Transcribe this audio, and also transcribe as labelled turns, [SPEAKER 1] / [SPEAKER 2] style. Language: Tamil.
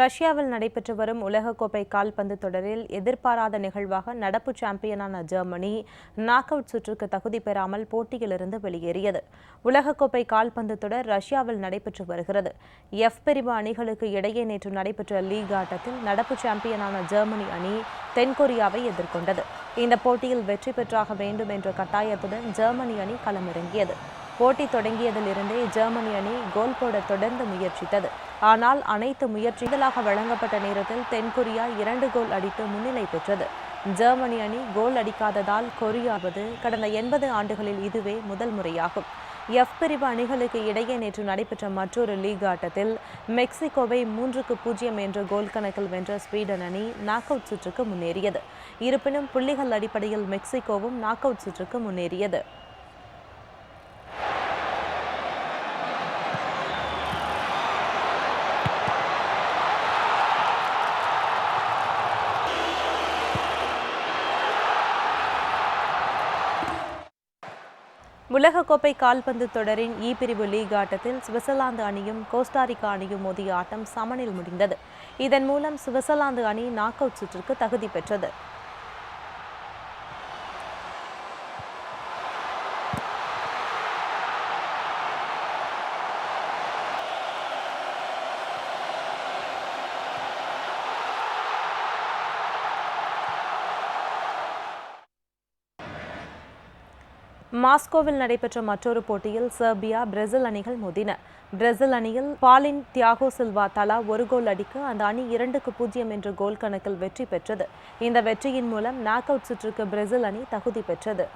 [SPEAKER 1] ரஷ்யாவில் நடைபெற்று வரும் உலகக்கோப்பை கால்பந்து தொடரில் எதிர்பாராத நிகழ்வாக நடப்பு சாம்பியனான ஜெர்மனி நாக் அவுட் சுற்றுக்கு தகுதி பெறாமல் போட்டியிலிருந்து வெளியேறியது. உலகக்கோப்பை கால்பந்து தொடர் ரஷ்யாவில் நடைபெற்று வருகிறது. எஃப் பிரிவு அணிகளுக்கு இடையே நேற்று நடைபெற்ற லீக் ஆட்டத்தில் நடப்பு சாம்பியனான ஜெர்மனி அணி தென்கொரியாவை எதிர்கொண்டது. இந்த போட்டியில் வெற்றி பெற்றாக வேண்டும் என்ற கட்டாயத்துடன் ஜெர்மனி அணி களமிறங்கியது. போட்டி தொடங்கியதிலிருந்தே ஜெர்மனி அணி கோல் போட தொடர்ந்து முயற்சித்தது. ஆனால் அனைத்து முயற்சிகளாக வழங்கப்பட்ட நேரத்தில் தென்கொரியா 2 கோல் அடித்து முன்னிலை பெற்றது. ஜெர்மனி அணி கோல் அடிக்காததால் கொரியாவது கடந்த 80 ஆண்டுகளில் இதுவே முதல் முறையாகும். எஃப் பிரிவு அணிகளுக்கு இடையே நேற்று நடைபெற்ற மற்றொரு லீக் ஆட்டத்தில் மெக்சிகோவை 3-0 என்ற கோல் கணக்கில் வென்ற ஸ்வீடன் அணி நாக் அவுட் சுற்றுக்கு முன்னேறியது. இருப்பினும் புள்ளிகள் அடிப்படையில் மெக்சிகோவும் நாக் அவுட் சுற்றுக்கு முன்னேறியது. உலகக்கோப்பை கால்பந்து தொடரின் இ பிரிவு லீக் ஆட்டத்தில் சுவிட்சர்லாந்து அணியும் கோஸ்டாரிக்கா அணியும் மோதிய ஆட்டம் சமனில் முடிந்தது. இதன் மூலம் சுவிட்சர்லாந்து அணி நாக் அவுட் சுற்றுக்கு தகுதி பெற்றது. மாஸ்கோவில் நடைபெற்ற மற்றொரு போட்டியில் செர்பியா பிரேசில் அணிகள் மோதின. பிரேசில் அணியில் பாலின் தியாகோ சில்வா தலா 1 கோல் அடிக்க அந்த அணி 2-0 என்ற கோல் கணக்கில் வெற்றி பெற்றது. இந்த வெற்றியின் மூலம் நாக் அவுட் சுற்றுக்கு பிரேசில் அணி தகுதி பெற்றது.